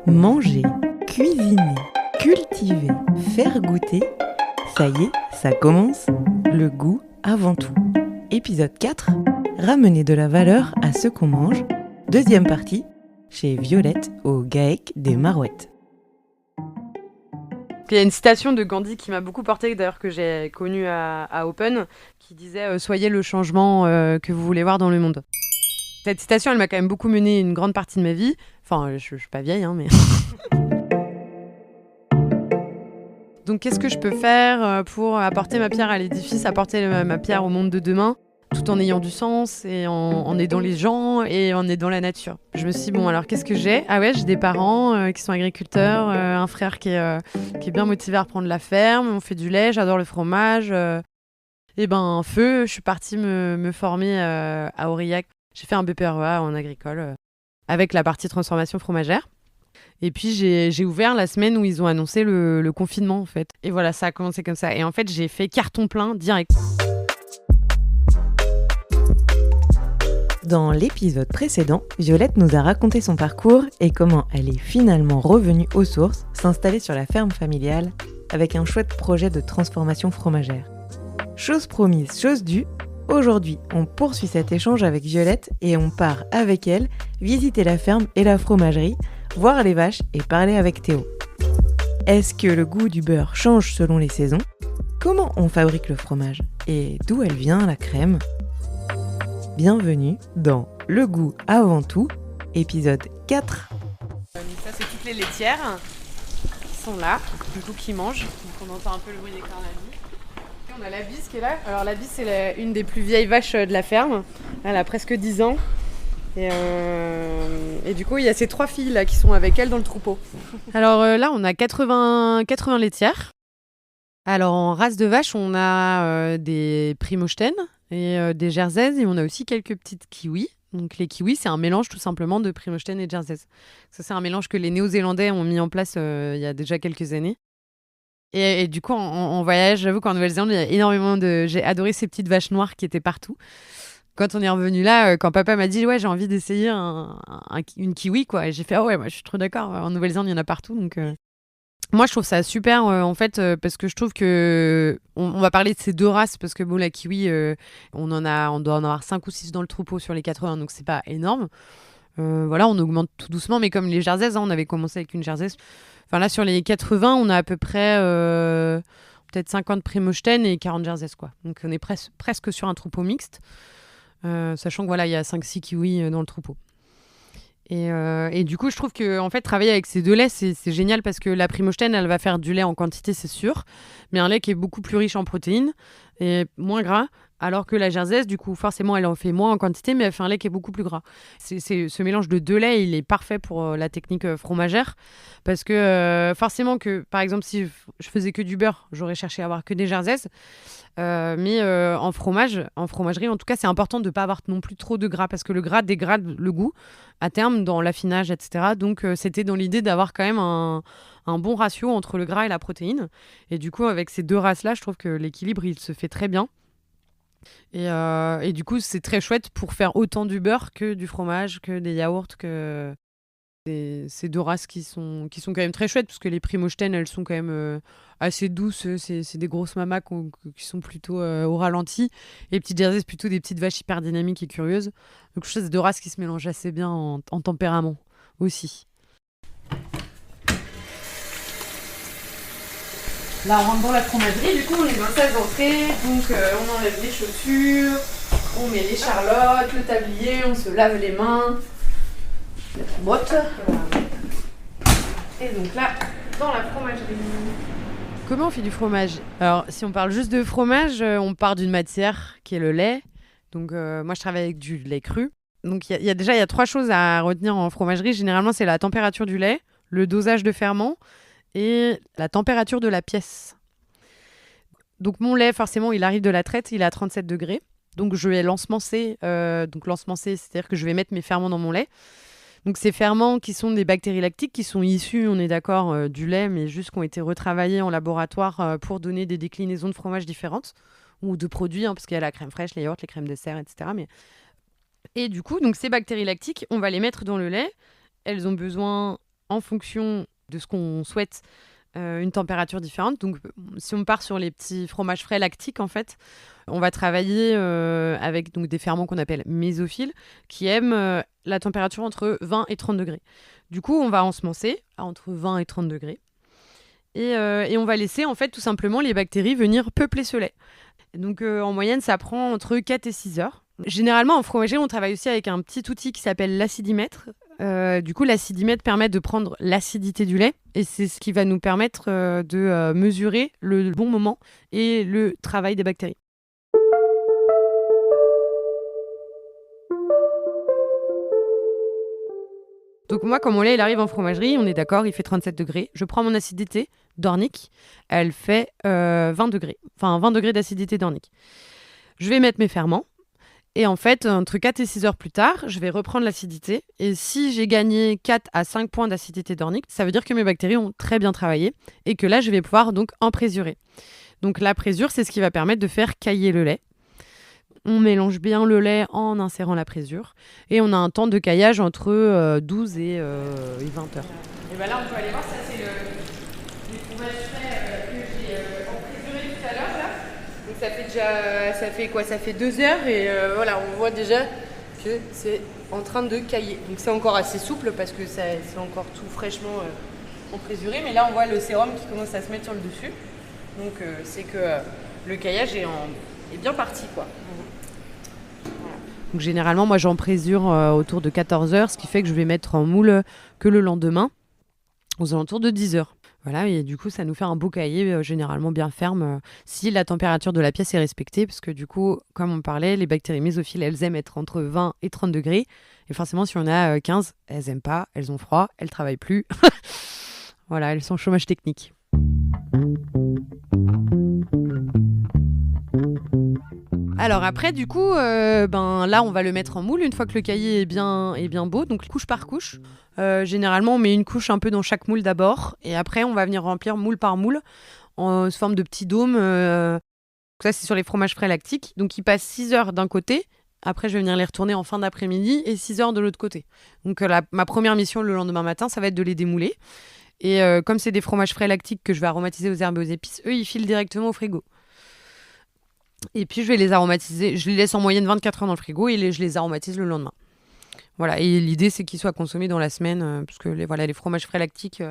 Manger, cuisiner, cultiver, faire goûter, ça y est, ça commence, le goût avant tout. Épisode 4, ramener de la valeur à ce qu'on mange. Deuxième partie, chez Violette au GAEC des Marouettes. Il y a une citation de Gandhi qui m'a beaucoup portée, d'ailleurs que j'ai connue à Open, qui disait « Soyez le changement que vous voulez voir dans le monde ». Cette citation, elle m'a quand même beaucoup mené une grande partie de ma vie. Enfin, je suis pas vieille, hein, mais... Donc, qu'est-ce que je peux faire pour apporter ma pierre à l'édifice, apporter ma pierre au monde de demain, tout en ayant du sens et en aidant les gens et en aidant la nature. Je me suis dit, bon, alors qu'est-ce que j'ai ? Ah ouais, j'ai des parents qui sont agriculteurs, un frère qui est bien motivé à reprendre la ferme, on fait du lait, j'adore le fromage. Et ben, feu, je suis partie me former à Aurillac. J'ai fait un BPREA en agricole avec la partie transformation fromagère. Et puis, j'ai ouvert la semaine où ils ont annoncé le confinement, en fait. Et voilà, ça a commencé comme ça. Et en fait, j'ai fait carton plein direct. Dans l'épisode précédent, Violette nous a raconté son parcours et comment elle est finalement revenue aux sources, s'installer sur la ferme familiale avec un chouette projet de transformation fromagère. Chose promise, chose due, aujourd'hui on poursuit cet échange avec Violette et on part avec elle visiter la ferme et la fromagerie, voir les vaches et parler avec Théo. Est-ce que le goût du beurre change selon les saisons ? Comment on fabrique le fromage ? Et d'où elle vient la crème ? Bienvenue dans Le goût avant tout, épisode 4. Ça, c'est toutes les laitières qui sont là, du coup, qui mangent. Donc, on entend un peu le bruit des carnavis. Puis, on a la bise qui est là. Alors, la bise, c'est une des plus vieilles vaches de la ferme. Elle a presque 10 ans. Et du coup, il y a ces 3 filles là qui sont avec elle dans le troupeau. Alors là, on a 80 laitières. Alors, en race de vache, on a des Primosten et des Jerseys, et on a aussi quelques petites kiwis. Donc les kiwis, c'est un mélange tout simplement de Primosten et Jerseys. Ça, c'est un mélange que les Néo-Zélandais ont mis en place il y a déjà quelques années. Et du coup, en voyage, j'avoue qu'en Nouvelle-Zélande, il y a énormément j'ai adoré ces petites vaches noires qui étaient partout. Quand on est revenu là, quand papa m'a dit « Ouais, j'ai envie d'essayer une kiwi », quoi. Et j'ai fait « Ah ouais, moi, je suis trop d'accord. En Nouvelle-Zélande, il y en a partout. » Donc, moi, je trouve ça super, en fait, parce que je trouve que... On va parler de ces 2 races, parce que bon, la kiwi, on doit en avoir 5 ou 6 dans le troupeau sur les 80, donc c'est pas énorme. Voilà, on augmente tout doucement, mais comme les Jerseys, on avait commencé avec une Jersey. Enfin là, sur les 80, on a à peu près peut-être 50 Primosten et 40 Jerseys, quoi. Donc on est presque sur un troupeau mixte. Sachant que voilà, il y a 5-6 kiwis dans le troupeau. Et du coup, je trouve que en fait, travailler avec ces 2 laits, c'est génial parce que la Primosten, elle va faire du lait en quantité, c'est sûr, mais un lait qui est beaucoup plus riche en protéines et moins gras, alors que la Jersey, du coup, forcément, elle en fait moins en quantité, mais elle fait un lait qui est beaucoup plus gras. Ce mélange de 2 laits, il est parfait pour la technique fromagère parce que forcément que, par exemple, si je faisais que du beurre, j'aurais cherché à avoir que des Jerseys. Mais en fromagerie, en tout cas, c'est important de ne pas avoir non plus trop de gras parce que le gras dégrade le goût à terme dans l'affinage, etc. Donc, c'était dans l'idée d'avoir quand même un bon ratio entre le gras et la protéine. Et du coup, avec ces 2 races-là, je trouve que l'équilibre, il se fait très bien. Et du coup, c'est très chouette pour faire autant du beurre que du fromage, que des yaourts, que ces 2 races qui sont quand même très chouettes parce que les Primosten, elles sont quand même assez douces. C'est des grosses mamas qui sont plutôt au ralenti. Et les petites Jerseys, plutôt des petites vaches hyper dynamiques et curieuses. Donc je trouve que c'est 2 races qui se mélangent assez bien en tempérament aussi. Là, on rentre dans la fromagerie, du coup, on est dans la salle d'entrée, donc on enlève les chaussures, on met les charlottes, le tablier, on se lave les mains, la botte. Et donc là, dans la fromagerie. Comment on fait du fromage ? Alors, si on parle juste de fromage, on part d'une matière qui est le lait. Donc, moi, je travaille avec du lait cru. Donc, il y a 3 choses à retenir en fromagerie. Généralement, c'est la température du lait, le dosage de ferment et la température de la pièce. Donc mon lait, forcément, il arrive de la traite, il est à 37 degrés. Donc je vais l'ensemencer. C'est-à-dire que je vais mettre mes ferments dans mon lait. Donc ces ferments qui sont des bactéries lactiques, qui sont issus, on est d'accord, du lait, mais juste qui ont été retravaillés en laboratoire pour donner des déclinaisons de fromage différentes, ou de produits, parce qu'il y a la crème fraîche, les yaourts, les crèmes dessert, etc. Et du coup, donc ces bactéries lactiques, on va les mettre dans le lait. Elles ont besoin en fonction de ce qu'on souhaite une température différente. Donc, si on part sur les petits fromages frais lactiques, en fait, on va travailler avec donc, des ferments qu'on appelle mésophiles qui aiment la température entre 20 et 30 degrés. Du coup, on va ensemencer entre 20 et 30 degrés et on va laisser en fait tout simplement les bactéries venir peupler ce lait. Donc, en moyenne, ça prend entre 4 et 6 heures. Généralement, en fromagerie, on travaille aussi avec un petit outil qui s'appelle l'acidimètre. Du coup, l'acidimètre permet de prendre l'acidité du lait et c'est ce qui va nous permettre de mesurer le bon moment et le travail des bactéries. Donc moi, quand mon lait il arrive en fromagerie, on est d'accord, il fait 37 degrés. Je prends mon acidité Dornick, elle fait 20 degrés. Enfin, 20 degrés d'acidité Dornick. Je vais mettre mes ferments. Et en fait, entre 4 et 6 heures plus tard, je vais reprendre l'acidité. Et si j'ai gagné 4 à 5 points d'acidité Dornick, ça veut dire que mes bactéries ont très bien travaillé et que là, je vais pouvoir donc emprésurer. Donc la présure, c'est ce qui va permettre de faire cailler le lait. On mélange bien le lait en insérant la présure. Et on a un temps de caillage entre 12 et 20 heures. Et bien là, on peut aller voir, ça c'est les fromages frais que j'ai emprésurés tout à l'heure. Là. Donc ça fait 2 heures et voilà, on voit déjà que c'est en train de cailler. Donc c'est encore assez souple parce que c'est encore tout fraîchement emprésuré. Mais là, on voit le sérum qui commence à se mettre sur le dessus. Donc c'est que le caillage est bien parti, quoi. Donc généralement, moi j'en présure autour de 14 heures, ce qui fait que je vais mettre en moule que le lendemain, aux alentours de 10 heures. Voilà, et du coup, ça nous fait un beau cahier généralement bien ferme si la température de la pièce est respectée, parce que du coup, comme on parlait, les bactéries mésophiles, elles aiment être entre 20 et 30 degrés. Et forcément, si on a 15, elles n'aiment pas, elles ont froid, elles ne travaillent plus. Voilà, elles sont au chômage technique. Alors après, du coup, là, on va le mettre en moule une fois que le cahier est bien beau, donc couche par couche. Généralement, on met une couche un peu dans chaque moule d'abord, et après, on va venir remplir moule par moule en forme de petits dômes. Ça, c'est sur les fromages frais lactiques. Donc, ils passent 6 heures d'un côté. Après, je vais venir les retourner en fin d'après-midi et 6 heures de l'autre côté. Donc, ma première mission le lendemain matin, ça va être de les démouler. Et comme c'est des fromages frais lactiques que je vais aromatiser aux herbes et aux épices, eux, ils filent directement au frigo. Et puis, je vais les aromatiser. Je les laisse en moyenne 24 heures dans le frigo et je les aromatise le lendemain. Voilà. Et l'idée, c'est qu'ils soient consommés dans la semaine parce que les fromages frais lactiques,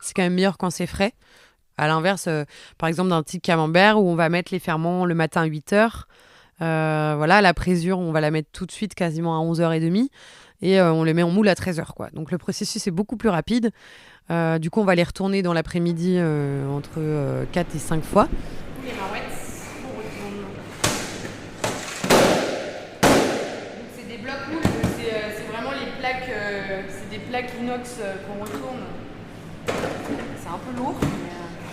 c'est quand même meilleur quand c'est frais. À l'inverse, par exemple, d'un petit camembert où on va mettre les ferments le matin à 8 heures. La présure, on va la mettre tout de suite quasiment à 11h30 et on les met en moule à 13h, quoi. Donc, le processus est beaucoup plus rapide. Du coup, on va les retourner dans l'après-midi entre 4 et 5 fois. Les marouettes. Plaques inox qu'on retourne. C'est un peu lourd.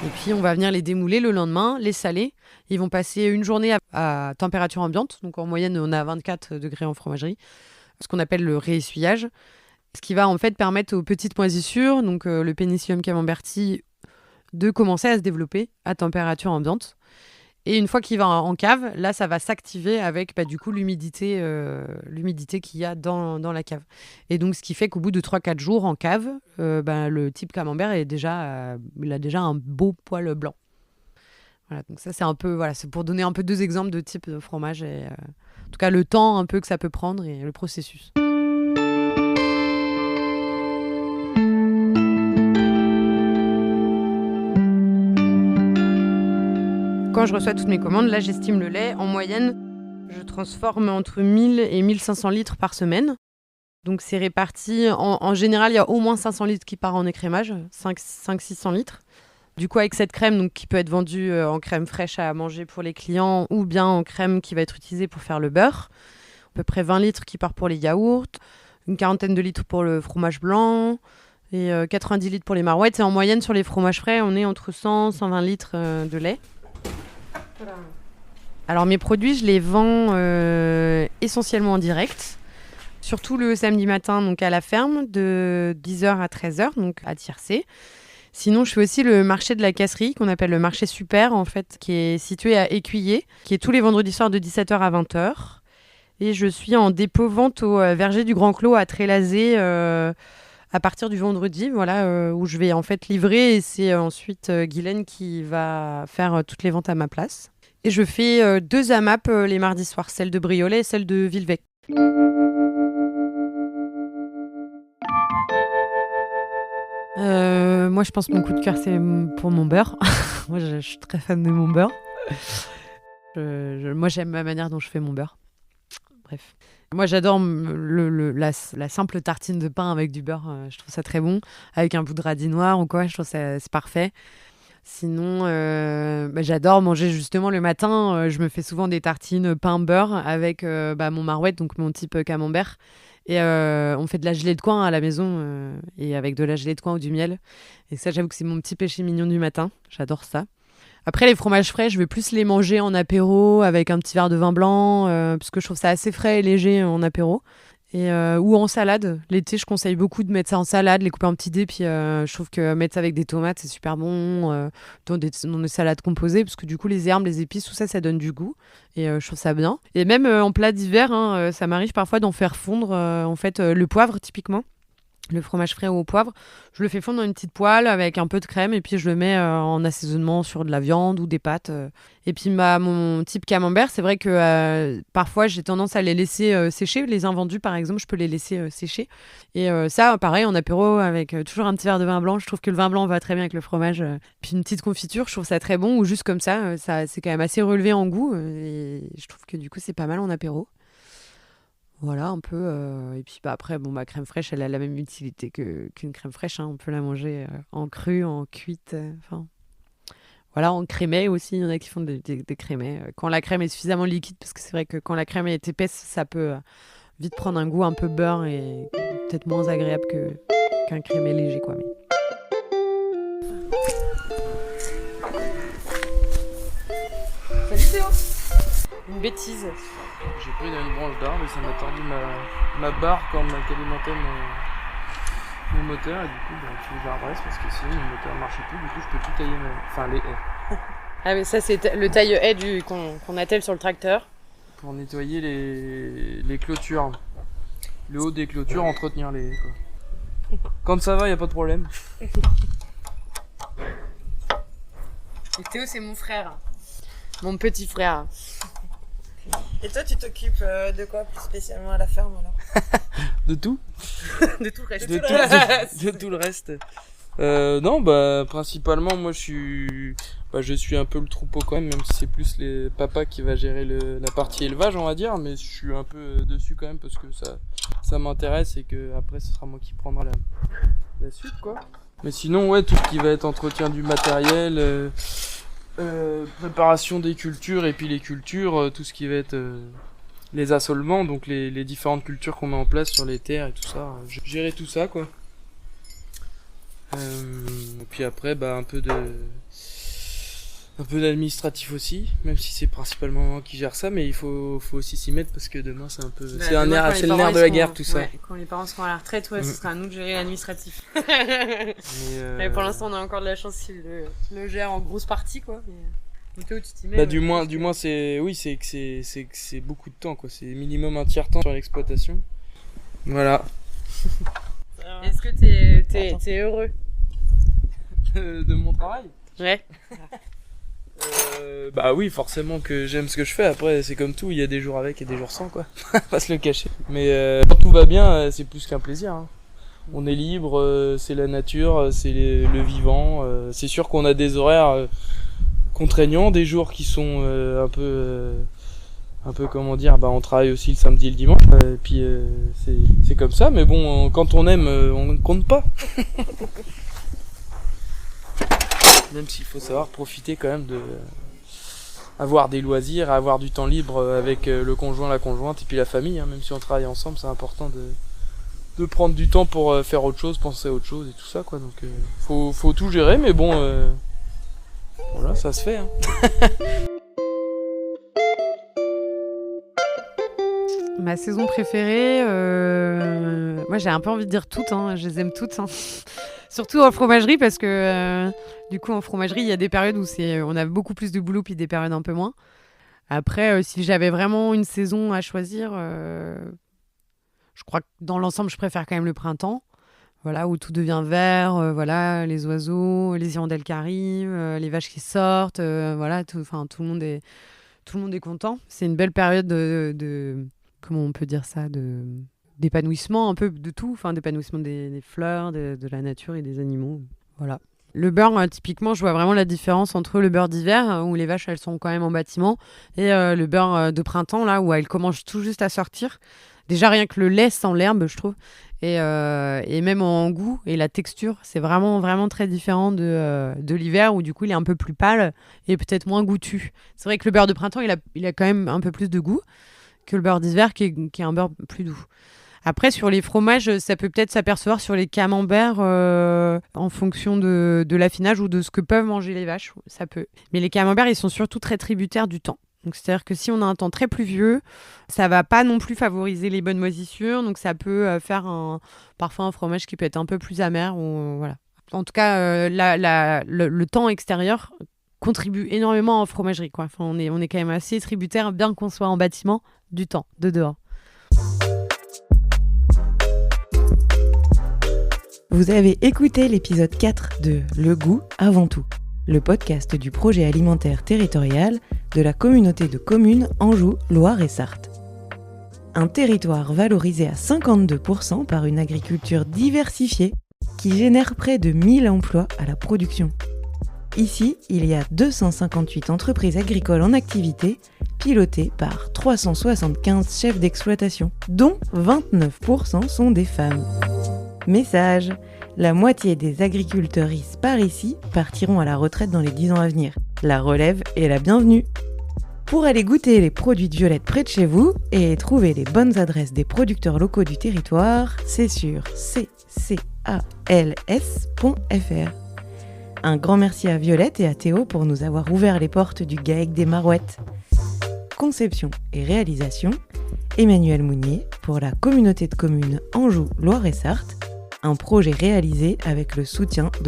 Et puis on va venir les démouler le lendemain, les saler. Ils vont passer une journée à température ambiante. Donc en moyenne, on a 24 degrés en fromagerie. Ce qu'on appelle le réessuyage. Ce qui va en fait permettre aux petites moisissures, donc le Penicillium camemberti, de commencer à se développer à température ambiante. Et une fois qu'il va en cave, là, ça va s'activer avec du coup l'humidité qu'il y a dans la cave. Et donc, ce qui fait qu'au bout de 3-4 jours en cave, le type camembert il a déjà un beau poil blanc. Voilà, donc ça, c'est un peu, c'est pour donner un peu 2 exemples de type de fromage. Et, en tout cas, le temps un peu que ça peut prendre et le processus. Quand je reçois toutes mes commandes, là, j'estime le lait. En moyenne, je transforme entre 1000 et 1500 litres par semaine. Donc, c'est réparti. En général, il y a au moins 500 litres qui part en écrémage, 500-600 litres. Du coup, avec cette crème donc, qui peut être vendue en crème fraîche à manger pour les clients ou bien en crème qui va être utilisée pour faire le beurre. À peu près 20 litres qui part pour les yaourts, une quarantaine de litres pour le fromage blanc et 90 litres pour les marouettes. Et en moyenne, sur les fromages frais, on est entre 100 et 120 litres de lait. Voilà. Alors mes produits, je les vends essentiellement en direct, surtout le samedi matin donc à la ferme de 10h à 13h, donc à Tiercé. Sinon, je fais aussi le marché de la casserie qu'on appelle le marché super en fait, qui est situé à Écuyer, qui est tous les vendredis soirs de 17h à 20h. Et je suis en dépôt-vente au verger du Grand Clos à Trélazé à partir du vendredi, voilà, où je vais en fait livrer et c'est ensuite Guylaine qui va faire toutes les ventes à ma place. Et je fais 2 AMAP les mardis soirs, celle de Briolet et celle de Villevec. Moi, je pense que mon coup de cœur, c'est pour mon beurre. Moi, je suis très fan de mon beurre. Moi, j'aime la manière dont je fais mon beurre. Bref. Moi, j'adore la simple tartine de pain avec du beurre. Je trouve ça très bon. Avec un bout de radis noir ou quoi, je trouve ça c'est parfait. Sinon, j'adore manger justement le matin. Je me fais souvent des tartines pain-beurre avec mon marouette, donc mon type camembert. Et on fait de la gelée de coin à la maison, et avec de la gelée de coin ou du miel. Et ça, j'avoue que c'est mon petit péché mignon du matin. J'adore ça. Après, les fromages frais, je vais plus les manger en apéro avec un petit verre de vin blanc, parce que je trouve ça assez frais et léger en apéro. Ou en salade. L'été, je conseille beaucoup de mettre ça en salade, les couper en petits dés. Puis je trouve que mettre ça avec des tomates, c'est super bon. Dans des salades composées, parce que du coup, les herbes, les épices, tout ça, ça donne du goût. Et je trouve ça bien. Et même en plat d'hiver, ça m'arrive parfois d'en faire fondre le poivre, typiquement. Le fromage frais au poivre, je le fais fondre dans une petite poêle avec un peu de crème et puis je le mets en assaisonnement sur de la viande ou des pâtes. Et puis mon type camembert, c'est vrai que parfois j'ai tendance à les laisser sécher. Les invendus par exemple, je peux les laisser sécher. Et ça, pareil, en apéro avec toujours un petit verre de vin blanc. Je trouve que le vin blanc va très bien avec le fromage. Puis une petite confiture, je trouve ça très bon. Ou juste comme ça, c'est quand même assez relevé en goût. Et je trouve que du coup c'est pas mal en apéro. Voilà, un peu. Et puis après, ma crème fraîche, elle a la même utilité qu'une crème fraîche. On peut la manger en crue, en cuite. Voilà, en crémet aussi. Il y en a qui font des crémets. Quand la crème est suffisamment liquide, parce que c'est vrai que quand la crème est épaisse, ça peut vite prendre un goût un peu beurre et peut-être moins agréable qu'un crémet léger, quoi. Salut Théo. Une bêtise. J'ai pris dans une branche d'arbre et ça m'a tordu ma barre quand on alimentait mon moteur. Et du coup, il faut que je la redresse parce que sinon mon moteur ne marchait plus. Du coup, je peux plus tailler les haies. Ah, mais ça, c'est le taille-haie qu'on attelle sur le tracteur. Pour nettoyer les clôtures. Le haut des clôtures, entretenir les haies, quoi. Quand ça va, il n'y a pas de problème. Et Théo, c'est mon frère. Mon petit frère. Et toi, tu t'occupes de quoi plus spécialement à la ferme alors? De tout. De tout le reste. De tout le reste. Non, principalement, moi je suis un peu le troupeau quand même si c'est plus les papas qui va gérer la partie élevage, on va dire, mais je suis un peu dessus quand même parce que ça m'intéresse et que après ce sera moi qui prendra la suite, quoi. Mais sinon, ouais, tout ce qui va être entretien du matériel, préparation des cultures et puis les cultures, tout ce qui va être les assolements, donc les différentes cultures qu'on met en place sur les terres et tout ça, gérer tout ça, quoi. Et puis après, un peu d'administratif aussi, même si c'est principalement moi qui gère ça, mais il faut aussi s'y mettre parce que demain c'est un peu c'est le nerf de la guerre, tout ça. Quand les parents seront à la retraite, ce sera à nous de gérer l'administratif. Mais pour l'instant, on a encore de la chance s'ils le gèrent en grosse partie, quoi. Mais toi, tu t'y mets. Du moins c'est beaucoup de temps, quoi. C'est minimum un tiers temps sur l'exploitation. Voilà. Est-ce que t'es heureux de mon travail? Ouais. Oui, forcément que j'aime ce que je fais. Après, c'est comme tout, il y a des jours avec et des jours sans, quoi. Pas se le cacher. Mais quand tout va bien, c'est plus qu'un plaisir, hein. On est libre, c'est la nature, c'est le vivant. C'est sûr qu'on a des horaires contraignants, des jours qui sont un peu comment dire, on travaille aussi le samedi et le dimanche, et puis c'est comme ça, mais bon, quand on aime, on ne compte pas. Même s'il faut savoir profiter quand même de avoir des loisirs, avoir du temps libre avec le conjoint, la conjointe et puis la famille, hein. Même si on travaille ensemble, c'est important de prendre du temps pour faire autre chose, penser à autre chose et tout ça, quoi. Donc faut tout gérer, mais bon, voilà, ça se fait, hein. Ma saison préférée, moi j'ai un peu envie de dire toutes, hein. Je les aime toutes, hein. Surtout en fromagerie parce que du coup en fromagerie il y a des périodes où on a beaucoup plus de boulot puis des périodes un peu moins. Après si j'avais vraiment une saison à choisir, je crois que dans l'ensemble je préfère quand même le printemps. Voilà, où tout devient vert, voilà, les oiseaux, les hirondelles qui arrivent, les vaches qui sortent, voilà, tout le monde est content. C'est une belle période de comment on peut dire ça, d'épanouissement un peu de tout, enfin d'épanouissement des fleurs, de la nature et des animaux. Voilà. Le beurre, typiquement, je vois vraiment la différence entre le beurre d'hiver, où les vaches, elles sont quand même en bâtiment, et le beurre de printemps, là, où elles commencent tout juste à sortir. Déjà, rien que le lait sent l'herbe, je trouve. Et même en goût et la texture, c'est vraiment, vraiment très différent de l'hiver, où du coup, il est un peu plus pâle et peut-être moins goûtu. C'est vrai que le beurre de printemps, il a quand même un peu plus de goût que le beurre d'hiver, qui est un beurre plus doux. Après, sur les fromages, ça peut peut-être s'apercevoir sur les camemberts en fonction de l'affinage ou de ce que peuvent manger les vaches. Ça peut. Mais les camemberts, ils sont surtout très tributaires du temps. Donc, c'est-à-dire que si on a un temps très pluvieux, ça va pas non plus favoriser les bonnes moisissures. Donc, ça peut faire parfois un fromage qui peut être un peu plus amer. Voilà. En tout cas, le temps extérieur contribue énormément en fromagerie, quoi. Enfin, on est quand même assez tributaire, bien qu'on soit en bâtiment, du temps de dehors. Vous avez écouté l'épisode 4 de Le goût avant tout, le podcast du projet alimentaire territorial de la communauté de communes Anjou, Loire et Sarthe. Un territoire valorisé à 52% par une agriculture diversifiée qui génère près de 1000 emplois à la production. Ici, il y a 258 entreprises agricoles en activité, pilotées par 375 chefs d'exploitation, dont 29% sont des femmes. Message : la moitié des agriculteurs par ici partiront à la retraite dans les 10 ans à venir. La relève est la bienvenue. Pour aller goûter les produits de Violette près de chez vous et trouver les bonnes adresses des producteurs locaux du territoire, c'est sur ccals.fr. Un grand merci à Violette et à Théo pour nous avoir ouvert les portes du GAEC des Marouettes. Conception et réalisation, Emmanuel Mounier pour la communauté de communes Anjou, Loire et Sarthe, un projet réalisé avec le soutien de